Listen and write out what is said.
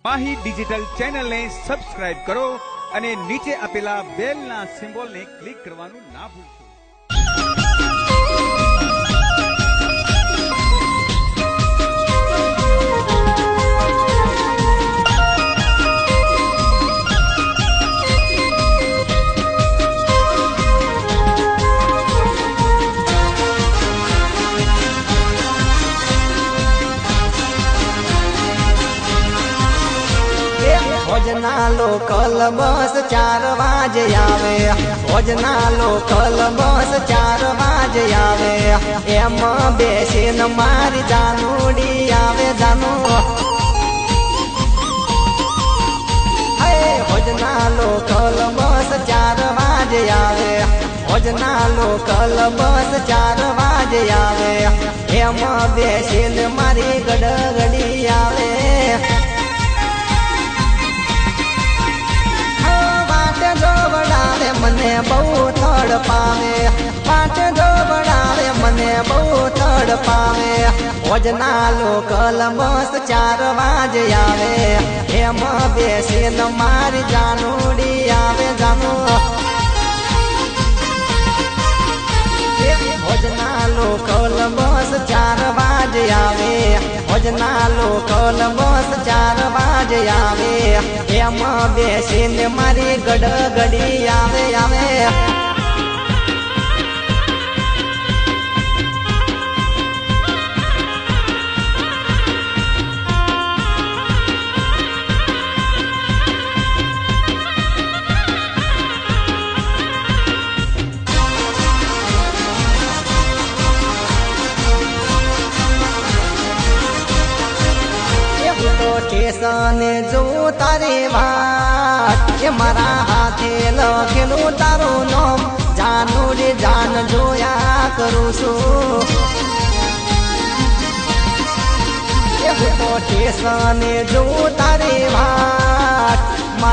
Mahi digital ચેનલને subscribe કરો અને નીચે આપેલા બેલના સિમ્બોલને ક્લિક કરવાનું ના ભૂલશો। ભોજના લોકલ બસ 4 વાગે આવે, ભોજના લોકલ બસ 4 વાગે આવે, એમ બેસીને મારી જાનુડી આવે જાનુ। ભોજના લોકલ બસ 4 વાગે આવે, ભોજના લોકલ બસ 4 વાગે આવે, એમ બેસીને મારી ગડગડી આવે। મને બહુ તડ પાવે, પાટ જોબડાવે મને બહુ તડ પાવે। ભોજના લોકલ બસ 4 વાગે આવે, એમ બેસીને મારી જાનુડી આવે જાનુ। ભોજના લોકલ બસ 4 વાગે આવે, ભોજના લોકલ બસ 4 વાગે આવે, એમ બેસીને મારી ગડગડી આવે આવે। સ્ટેશને જો તારી વાત એ મારા હાથે લખેલું તારું નામ, જાનુડી જાન જોયા કરું છું। સ્ટેશને જો તારી વાત